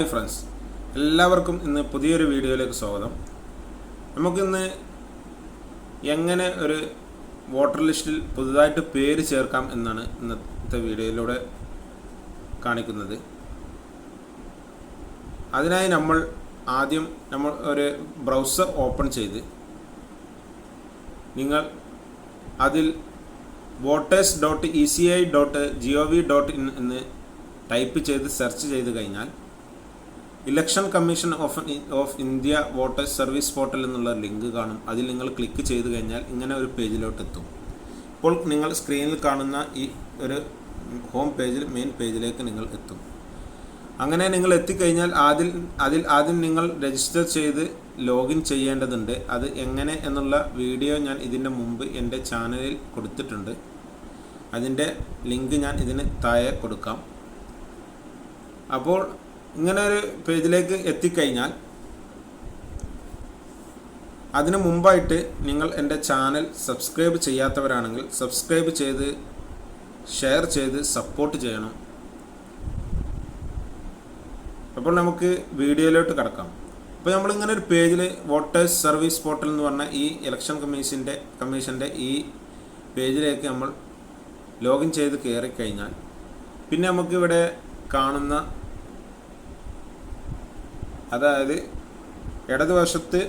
Hi friends, എല്ലാവർക്കും ഇന്ന് പുതിയൊരു വീഡിയോയിലേക്ക് സ്വാഗതം. നമുക്കിന്ന് എങ്ങനെ ഒരു വോട്ടർ ലിസ്റ്റിൽ പുതുതായിട്ട് പേര് ചേർക്കാം എന്നാണ് ഇന്നത്തെ വീഡിയോയിലൂടെ കാണിക്കുന്നത്. അതിനായി ആദ്യം നമ്മൾ ഒരു ബ്രൗസർ ഓപ്പൺ ചെയ്ത് നിങ്ങൾ അതിൽ voters.eci.gov.in എന്ന് ടൈപ്പ് ചെയ്ത് സെർച്ച് ചെയ്ത് കഴിഞ്ഞാൽ election commission of India voters service portal എന്നുള്ള ലിങ്ക് കാണും. അതിൽ നിങ്ങൾ ക്ലിക്ക് ചെയ്ത് കഴിഞ്ഞാൽ ഇങ്ങനെ ഒരു പേജിലോട്ട് എത്തും. ഇപ്പോൾ നിങ്ങൾ സ്ക്രീനിൽ കാണുന്ന ഈ ഒരു ഹോം പേജിൽ മെയിൻ പേജിലേക്ക് നിങ്ങൾ എത്തും. അങ്ങനെ നിങ്ങൾ എത്തിക്കഴിഞ്ഞാൽ അതിൽ ആദ്യം നിങ്ങൾ രജിസ്റ്റർ ചെയ്ത് ലോഗിൻ ചെയ്യേണ്ടതുണ്ട്. അത് എങ്ങനെ എന്നുള്ള വീഡിയോ ഞാൻ ഇതിൻ്റെ മുമ്പ് എൻ്റെ ചാനലിൽ കൊടുത്തിട്ടുണ്ട്. അതിൻ്റെ ലിങ്ക് ഞാൻ ഇതിന് താഴെ കൊടുക്കാം. അപ്പോൾ ഇങ്ങനെ ഒരു പേജിലേക്ക് എത്തിക്കഴിഞ്ഞാൽ അതിനു മുമ്പായിട്ട് നിങ്ങൾ എൻ്റെ ചാനൽ സബ്സ്ക്രൈബ് ചെയ്യാത്തവരാണെങ്കിൽ സബ്സ്ക്രൈബ് ചെയ്ത് ഷെയർ ചെയ്ത് സപ്പോർട്ട് ചെയ്യണം. അപ്പോൾ നമുക്ക് വീഡിയോയിലോട്ട് കടക്കാം. അപ്പോൾ നമ്മളിങ്ങനെ ഒരു പേജിൽ വോട്ടേഴ്സ് സർവീസ് പോർട്ടൽ എന്ന് പറഞ്ഞ ഈ ഇലക്ഷൻ കമ്മീഷൻ്റെ ഈ പേജിലേക്ക് നമ്മൾ ലോഗിൻ ചെയ്ത് കയറിക്കഴിഞ്ഞാൽ പിന്നെ നമുക്ക് ഇവിടെ കാണുന്ന, അതായത് ഇടതുവശത്ത്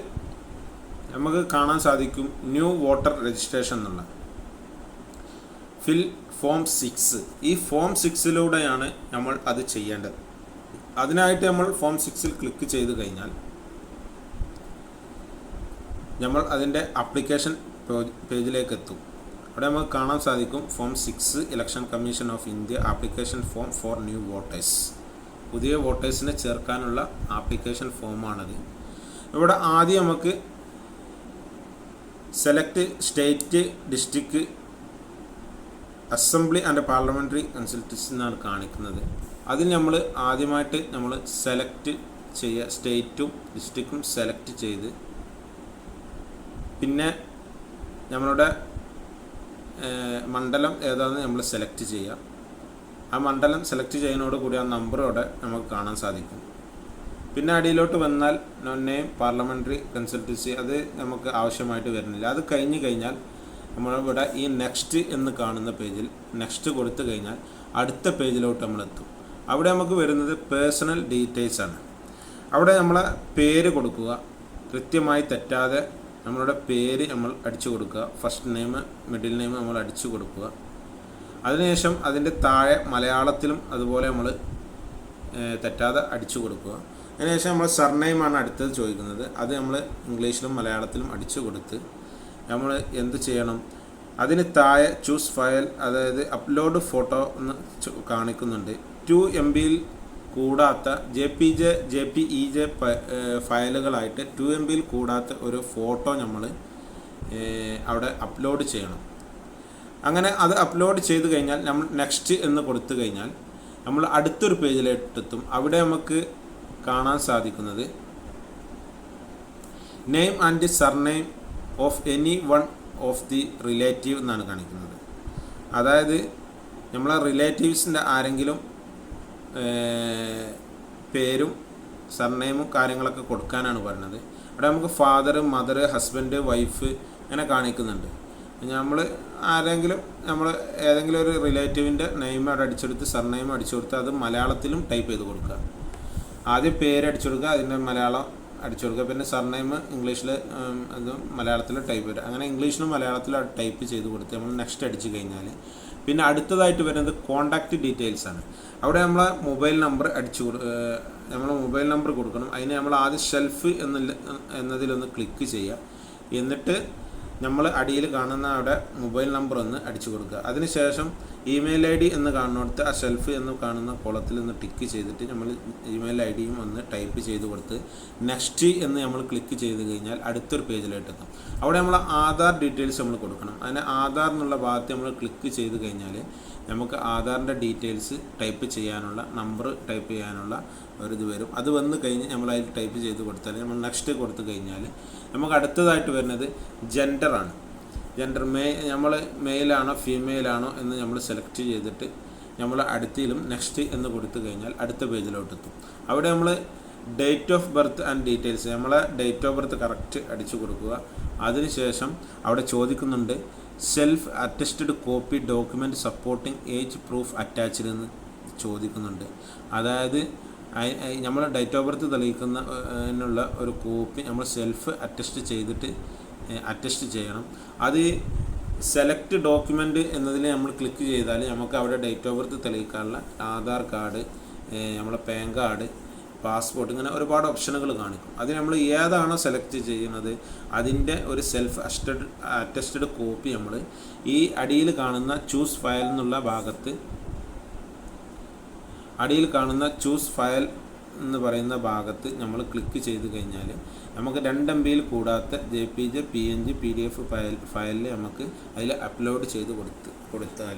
നമുക്ക് കാണാൻ സാധിക്കും ന്യൂ വോട്ടർ രജിസ്ട്രേഷൻ എന്നുള്ള ഫിൽ ഫോം 6. ഈ ഫോം 6 നമ്മൾ അത് ചെയ്യേണ്ടത്. അതിനായിട്ട് നമ്മൾ ഫോം 6 ക്ലിക്ക് ചെയ്ത് കഴിഞ്ഞാൽ നമ്മൾ അതിൻ്റെ ആപ്ലിക്കേഷൻ പേജിലേക്ക് എത്തും. അവിടെ നമുക്ക് കാണാൻ സാധിക്കും form 6 election commission of India application form for new voters. പുതിയ വോട്ടേഴ്സിനെ ചേർക്കാനുള്ള ആപ്ലിക്കേഷൻ ഫോമാണത്. ഇവിടെ ആദ്യം നമുക്ക് select state, district, assembly and parliamentary consultancy എന്നാണ് കാണിക്കുന്നത്. അതിൽ നമ്മൾ ആദ്യമായിട്ട് നമ്മൾ സെലക്ട് ചെയ്യുക, സ്റ്റേറ്റും ഡിസ്ട്രിക്റ്റും സെലക്ട് ചെയ്ത് പിന്നെ നമ്മളുടെ മണ്ഡലം ഏതാണെന്ന് നമ്മൾ സെലക്ട് ചെയ്യുക. ആ മണ്ഡലം സെലക്ട് ചെയ്യുന്നതോടുകൂടി ആ നമ്പർ അവിടെ നമുക്ക് കാണാൻ സാധിക്കും. പിന്നെ അടിയിലോട്ട് വന്നാൽ നെയിം, പാർലമെൻ്ററി കൺസൾട്ടൻസി അത് നമുക്ക് ആവശ്യമായിട്ട് വരുന്നില്ല. അത് കഴിഞ്ഞ് കഴിഞ്ഞാൽ നമ്മളിവിടെ ഈ നെക്സ്റ്റ് എന്ന് കാണുന്ന പേജിൽ നെക്സ്റ്റ് കൊടുത്തു കഴിഞ്ഞാൽ അടുത്ത പേജിലോട്ട് നമ്മളെത്തും. അവിടെ നമുക്ക് വരുന്നത് പേഴ്സണൽ ഡീറ്റെയിൽസ് ആണ്. അവിടെ നമ്മളെ പേര് കൊടുക്കുക, കൃത്യമായി തെറ്റാതെ നമ്മളുടെ പേര് നമ്മൾ അടിച്ചു കൊടുക്കുക. ഫസ്റ്റ് നെയിം, മിഡിൽ നെയിം നമ്മൾ അടിച്ചു കൊടുക്കുക. അതിനുശേഷം അതിൻ്റെ താഴെ മലയാളത്തിലും അതുപോലെ നമ്മൾ തെറ്റാതെ അടിച്ചു കൊടുക്കുക. അതിനുശേഷം നമ്മൾ സർനെയിമാണ് അടുത്തത് ചോദിക്കുന്നത്. അത് നമ്മൾ ഇംഗ്ലീഷിലും മലയാളത്തിലും അടിച്ചു കൊടുത്ത് നമ്മൾ എന്ത് ചെയ്യണം, അതിന് താഴെ ചൂസ് ഫയൽ, അതായത് അപ്ലോഡ് ഫോട്ടോ എന്ന് കാണിക്കുന്നുണ്ട്. 2 MB കൂടാത്ത JPEG ഫയലുകളായിട്ട് 2 MB കൂടാത്ത ഒരു ഫോട്ടോ നമ്മൾ അവിടെ അപ്ലോഡ് ചെയ്യണം. അങ്ങനെ അത് അപ്ലോഡ് ചെയ്ത് കഴിഞ്ഞാൽ നമ്മൾ നെക്സ്റ്റ് എന്ന് കൊടുത്തു കഴിഞ്ഞാൽ നമ്മൾ അടുത്തൊരു പേജിലെത്തും. അവിടെ നമുക്ക് കാണാൻ സാധിക്കുന്നത് name and surname of any one of the relative എന്നാണ് കാണിക്കുന്നത്. അതായത് നമ്മളെ റിലേറ്റീവ്സിൻ്റെ ആരെങ്കിലും പേരും സർനെയിമും കാര്യങ്ങളൊക്കെ കൊടുക്കാനാണ് പറയുന്നത്. അവിടെ നമുക്ക് ഫാദർ, മദർ, ഹസ്ബൻഡ്, വൈഫ് അങ്ങനെ കാണിക്കുന്നുണ്ട്. നമ്മൾ ഏതെങ്കിലും ഒരു റിലേറ്റീവിൻ്റെ നെയിം അവിടെ അടിച്ചെടുത്ത് സർനെയിം അടിച്ചു കൊടുത്ത് അത് മലയാളത്തിലും ടൈപ്പ് ചെയ്ത് കൊടുക്കുക. ആദ്യം പേര് അടിച്ചു കൊടുക്കുക, അതിൻ്റെ മലയാളം അടിച്ചു കൊടുക്കുക, പിന്നെ സർനെയിം ഇംഗ്ലീഷിൽ അത് മലയാളത്തിൽ ടൈപ്പ് ചെയ്ത് അങ്ങനെ ഇംഗ്ലീഷിലും മലയാളത്തിലും ടൈപ്പ് ചെയ്ത് കൊടുത്ത് നമ്മൾ നെക്സ്റ്റ് അടിച്ചു കഴിഞ്ഞാൽ പിന്നെ അടുത്തതായിട്ട് വരുന്നത് കോൺടാക്റ്റ് ഡീറ്റെയിൽസ് ആണ്. അവിടെ നമ്മളെ മൊബൈൽ നമ്പർ മൊബൈൽ നമ്പർ കൊടുക്കണം. അതിന് നമ്മൾ ആദ്യം ഷെൽഫ് എന്നതിലൊന്ന് ക്ലിക്ക് ചെയ്യുക. എന്നിട്ട് നമ്മൾ അടിയിൽ കാണുന്ന അവിടെ മൊബൈൽ നമ്പർ ഒന്ന് അടിച്ചു കൊടുക്കുക. അതിനുശേഷം ഇമെയിൽ ID എന്ന് കാണുന്നിടത്ത് ആ ഷെൽഫ് എന്ന് കാണുന്ന കോളത്തിൽ നിന്ന് ടിക്ക് ചെയ്തിട്ട് നമ്മൾ ഇമെയിൽ IDയും ഒന്ന് ടൈപ്പ് ചെയ്ത് കൊടുത്ത് നെക്സ്റ്റ് എന്ന് നമ്മൾ ക്ലിക്ക് ചെയ്ത് കഴിഞ്ഞാൽ അടുത്തൊരു പേജിലോട്ട് എത്തും. അവിടെ നമ്മൾ ആധാർ ഡീറ്റെയിൽസ് നമ്മൾ കൊടുക്കണം. അതിന് ആധാർ എന്നുള്ള ഭാഗത്ത് നമ്മൾ ക്ലിക്ക് ചെയ്ത് കഴിഞ്ഞാൽ നമുക്ക് ആധാറിൻ്റെ ഡീറ്റെയിൽസ് ടൈപ്പ് ചെയ്യാനുള്ള, നമ്പർ ടൈപ്പ് ചെയ്യാനുള്ള ഒരിത് വരും. അത് വന്നു കഴിഞ്ഞ് നമ്മൾ അതിൽ ടൈപ്പ് ചെയ്ത് കൊടുത്താൽ നമ്മൾ നെക്സ്റ്റ് കൊടുത്തു കഴിഞ്ഞാൽ നമുക്ക് അടുത്തതായിട്ട് വരുന്നത് ജെൻഡറാണ്. നമ്മൾ മെയിലാണോ ഫീമെയിലാണോ എന്ന് നമ്മൾ സെലക്ട് ചെയ്തിട്ട് നമ്മൾ അടുത്തയിലും നെക്സ്റ്റ് എന്ന് കൊടുത്തു കഴിഞ്ഞാൽ അടുത്ത പേജിലോട്ട് എത്തും. അവിടെ നമ്മൾ date of birth and details, നമ്മളെ ഡേറ്റ് ഓഫ് ബർത്ത് കറക്റ്റ് അടിച്ചു കൊടുക്കുക. അതിനുശേഷം അവിടെ ചോദിക്കുന്നുണ്ട് self attested copy document supporting age proof attached എന്ന് ചോദിക്കുന്നുണ്ട്. അതായത് നമ്മൾ ഡേറ്റ് ഓഫ് ബർത്ത് തെളിയിക്കുന്നതിനുള്ള ഒരു കോപ്പി നമ്മൾ സെൽഫ് അറ്റസ്റ്റ് ചെയ്യണം. അത് സെലക്ട് ഡോക്യുമെൻ്റ് എന്നതിൽ നമ്മൾ ക്ലിക്ക് ചെയ്താൽ നമുക്ക് അവിടെ ഡേറ്റ് ഓഫ് ബർത്ത് തെളിയിക്കാനുള്ള ആധാർ കാർഡ്, നമ്മളെ പാൻ കാർഡ്, പാസ്പോർട്ട്, ഇങ്ങനെ ഒരുപാട് ഓപ്ഷനുകൾ കാണിക്കും. അതിൽ നമ്മൾ ഏതാണോ സെലക്ട് ചെയ്യുന്നത് അതിൻ്റെ ഒരു സെൽഫ് അറ്റസ്റ്റഡ് കോപ്പി നമ്മൾ ഈ അടിയിൽ കാണുന്ന ചൂസ് ഫയൽ എന്നുള്ള ഭാഗത്ത്, അടിയിൽ കാണുന്ന ചൂസ് ഫയൽ എന്ന് പറയുന്ന ഭാഗത്ത് നമ്മൾ ക്ലിക്ക് ചെയ്ത് കഴിഞ്ഞാൽ നമുക്ക് 2 MB കൂടാത്ത JPG, PNG, PDF ഫയലിൽ നമുക്ക് അതിൽ അപ്ലോഡ് ചെയ്ത് കൊടുത്താൽ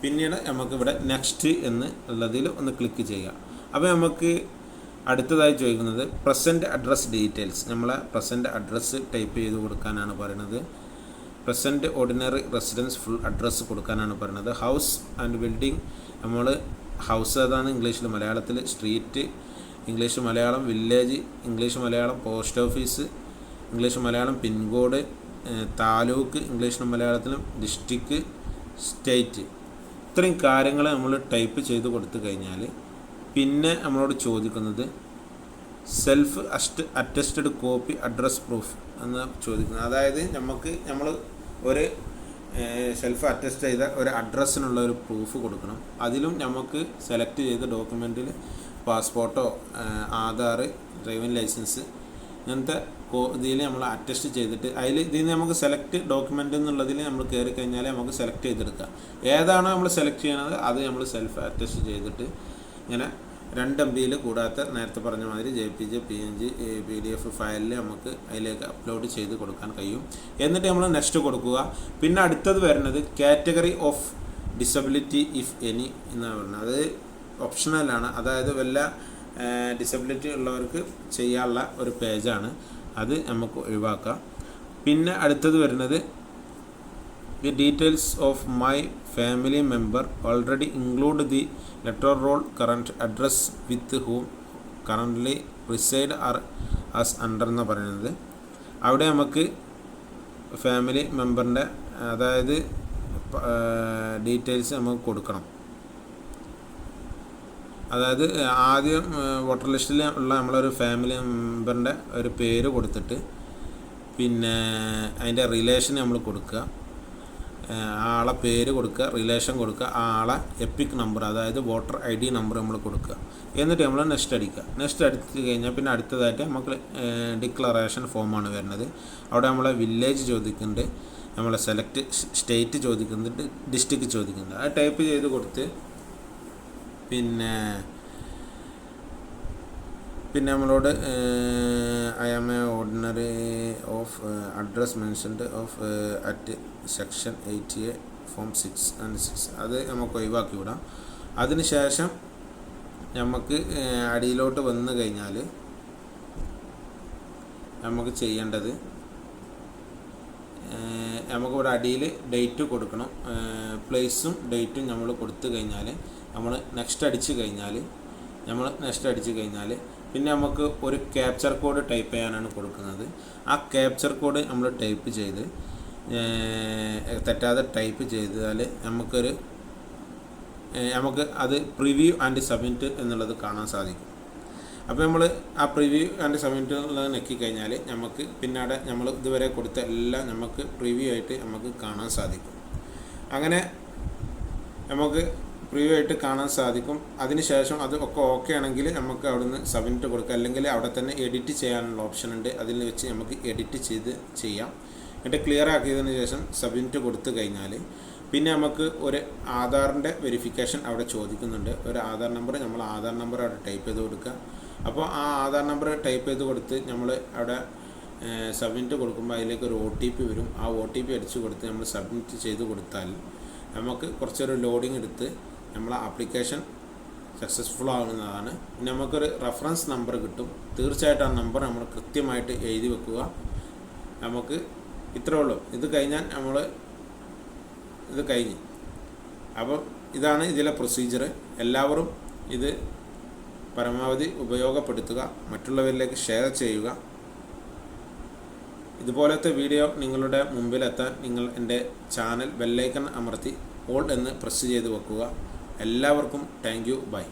പിന്നീട് നമുക്കിവിടെ നെക്സ്റ്റ് എന്നുള്ളതിൽ ഒന്ന് ക്ലിക്ക് ചെയ്യാം. അപ്പോൾ നമുക്ക് അടുത്തതായി ചോദിക്കുന്നത് പ്രസൻറ്റ് അഡ്രസ് ഡീറ്റെയിൽസ്. നമ്മളെ പ്രസൻറ്റ് അഡ്രസ്സ് ടൈപ്പ് ചെയ്ത് കൊടുക്കാനാണ് പറയുന്നത്. Present ordinary residence full address കൊടുക്കാനാണ് പറയുന്നത്. ഹൗസ് ആൻഡ് ബിൽഡിംഗ്, നമ്മൾ ഹൗസ് ഏതാണ് ഇംഗ്ലീഷിൽ, മലയാളത്തിൽ street, English Malayalam village, English Malayalam post office, English Malayalam pincode, taluk ഇംഗ്ലീഷിലും മലയാളത്തിലും, ഡിസ്ട്രിക്റ്റ്, സ്റ്റേറ്റ്, ഇത്രയും കാര്യങ്ങൾ നമ്മൾ ടൈപ്പ് ചെയ്ത് കൊടുത്തു കഴിഞ്ഞാൽ പിന്നെ നമ്മളോട് ചോദിക്കുന്നത് self attested copy address proof എന്ന് ചോദിക്കുന്നത്. അതായത് നമ്മൾ ഒരു സെൽഫ് അറ്റസ്റ്റ് ചെയ്ത ഒരു അഡ്രസ്സിനുള്ള ഒരു പ്രൂഫ് കൊടുക്കണം. അതിലും നമുക്ക് സെലക്ട് ചെയ്ത ഡോക്യുമെൻറ്റിൽ പാസ്പോർട്ടോ ആധാർ, ഡ്രൈവിംഗ് ലൈസൻസ്, ഇങ്ങനത്തെ ഇതിൽ നമ്മൾ അറ്റസ്റ്റ് ചെയ്തിട്ട് ഇതിൽ നിന്ന് നമുക്ക് സെലക്ട് ഡോക്യുമെൻ്റ് എന്നുള്ളതിൽ നമ്മൾ കയറി കഴിഞ്ഞാൽ നമുക്ക് സെലക്ട് ചെയ്തെടുക്കാം. ഏതാണോ നമ്മൾ സെലക്ട് ചെയ്യണത് അത് നമ്മൾ സെൽഫ് അറ്റസ്റ്റ് ചെയ്തിട്ട് ഇങ്ങനെ 2 MB കൂടാത്ത നേരത്തെ പറഞ്ഞ മാതിരി JPG, PNG, PDF ഫയലിൽ നമുക്ക് അതിലേക്ക് അപ്ലോഡ് ചെയ്ത് കൊടുക്കാൻ കഴിയും. എന്നിട്ട് നമ്മൾ നെക്സ്റ്റ് കൊടുക്കുക. പിന്നെ അടുത്തത് വരുന്നത് category of disability if any എന്നാണ് പറയുന്നത്. അത് ഓപ്ഷണലാണ്, അതായത് വല്ല ഡിസബിലിറ്റി ഉള്ളവർക്ക് ചെയ്യാനുള്ള ഒരു പേജാണ്, അത് നമുക്ക് ഒഴിവാക്കാം. പിന്നെ അടുത്തത് വരുന്നത് the details of my family member already include the letter roll current address with whom currently reside are as under എന്ന് പറയുന്നത്. അവിടെ നമുക്ക് ഫാമിലി മെമ്പറിൻ്റെ അതായത് ഡീറ്റെയിൽസ് നമുക്ക് കൊടുക്കണം. അതായത് ആദ്യം വോട്ടർ ലിസ്റ്റിൽ ഉള്ള നമ്മളൊരു ഫാമിലി മെമ്പറിൻ്റെ ഒരു പേര് കൊടുത്തിട്ട് പിന്നെ അതിൻ്റെ റിലേഷൻ നമ്മൾ കൊടുക്കുക, ആളെ പേര് കൊടുക്കുക, റിലേഷൻ കൊടുക്കുക, ആളെ എപ്പിക് നമ്പർ അതായത് വോട്ടർ ID നമ്പർ നമ്മൾ കൊടുക്കുക. എന്നിട്ട് നമ്മൾ നെക്സ്റ്റ് അടിക്കുക. നെക്സ്റ്റ് അടിച്ച് കഴിഞ്ഞാൽ പിന്നെ അടുത്തതായിട്ട് നമുക്ക് ഡിക്ലറേഷൻ ഫോമാണ് വരുന്നത്. അവിടെ നമ്മളെ വില്ലേജ് ചോദിക്കുന്നുണ്ട്, നമ്മളെ സെലക്ട് സ്റ്റേറ്റ് ചോദിക്കുന്നുണ്ട്, ഡിസ്ട്രിക്റ്റ് ചോദിക്കുന്നുണ്ട്. അത് ടൈപ്പ് ചെയ്ത് കൊടുത്ത് പിന്നെ നമ്മളോട് I am a ordinary of address mentioned of at section 80A form 6 and 6 അത് നമുക്ക് ഒഴിവാക്കി വിടാം. അതിനുശേഷം നമുക്ക് അടിയിലോട്ട് വന്നു കഴിഞ്ഞാൽ നമുക്ക് ചെയ്യേണ്ടത് നമുക്കിവിടെ അടിയിൽ ഡേറ്റ് കൊടുക്കണം. പ്ലേസും ഡേറ്റും നമ്മൾ കൊടുത്തു കഴിഞ്ഞാൽ നമ്മൾ നെക്സ്റ്റ് അടിച്ച് കഴിഞ്ഞാൽ പിന്നെ നമുക്ക് ഒരു ക്യാപ്ചർ കോഡ് ടൈപ്പ് ചെയ്യാനാണ് കൊടുക്കുന്നത്. ആ ക്യാപ്ചർ കോഡ് നമ്മൾ ടൈപ്പ് ചെയ്ത് തെറ്റാതെ ടൈപ്പ് ചെയ്താൽ നമുക്ക് അത് പ്രിവ്യൂ ആൻഡ് സബ്മിറ്റ് എന്നുള്ളത് കാണാൻ സാധിക്കും. അപ്പോൾ നമ്മൾ ആ പ്രിവ്യൂ ആൻഡ് സബ്മിറ്റ് എന്നുള്ളത് നെക്കിക്കഴിഞ്ഞാൽ നമുക്ക് പിന്നീട് നമ്മൾ ഇതുവരെ കൊടുത്ത എല്ലാം നമുക്ക് പ്രിവ്യൂ ആയിട്ട് നമുക്ക് കാണാൻ സാധിക്കും. അങ്ങനെ നമുക്ക് പ്രിവ്യൂ ആയിട്ട് കാണാൻ സാധിക്കും. അതിനുശേഷം അത് ഒക്കെ ഓക്കെ ആണെങ്കിൽ നമുക്ക് അവിടുന്ന് സബ്മിറ്റ് കൊടുക്കുക, അല്ലെങ്കിൽ അവിടെ തന്നെ എഡിറ്റ് ചെയ്യാനുള്ള ഓപ്ഷൻ ഉണ്ട്, അതിൽ വെച്ച് നമുക്ക് എഡിറ്റ് ചെയ്യാം. എന്നിട്ട് ക്ലിയർ ആക്കിയതിന് ശേഷം സബ്മിറ്റ് കൊടുത്തു കഴിഞ്ഞാൽ പിന്നെ നമുക്ക് ഒരു ആധാറിൻ്റെ വെരിഫിക്കേഷൻ അവിടെ ചോദിക്കുന്നുണ്ട്. ഒരു ആധാർ നമ്പർ അവിടെ ടൈപ്പ് ചെയ്ത് കൊടുക്കുക. അപ്പോൾ ആ ആധാർ നമ്പർ ടൈപ്പ് ചെയ്ത് കൊടുത്ത് നമ്മൾ അവിടെ സബ്മിറ്റ് കൊടുക്കുമ്പോൾ അതിലേക്ക് ഒരു OTP വരും. ആ OTP അടിച്ച് കൊടുത്ത് നമ്മൾ സബ്മിറ്റ് ചെയ്ത് കൊടുത്താൽ നമുക്ക് കുറച്ചൊരു ലോഡിങ് എടുത്ത് നമ്മളെ ആപ്ലിക്കേഷൻ സക്സസ്ഫുൾ ആകുന്നതാണ്. പിന്നെ നമുക്കൊരു റെഫറൻസ് നമ്പർ കിട്ടും. തീർച്ചയായിട്ടും ആ നമ്പർ നമ്മൾ കൃത്യമായിട്ട് എഴുതി വെക്കുക. നമുക്ക് ഇത്രേ ഉള്ളൂ. ഇത് കഴിഞ്ഞാൽ ഇത് കഴിഞ്ഞ് അപ്പോൾ ഇതാണ് ഇതിലെ പ്രൊസീജിയർ. എല്ലാവരും ഇത് പരമാവധി ഉപയോഗപ്പെടുത്തുക, മറ്റുള്ളവരിലേക്ക് ഷെയർ ചെയ്യുക. ഇതുപോലത്തെ വീഡിയോ നിങ്ങളുടെ മുമ്പിലെത്താൻ നിങ്ങൾ എൻ്റെ ചാനൽ ബെല്ലൈക്കൺ അമർത്തി ഓൾ എന്ന് പ്രസ് ചെയ്ത് വെക്കുക. എല്ലാവർക്കും താങ്ക് യു. ബൈ.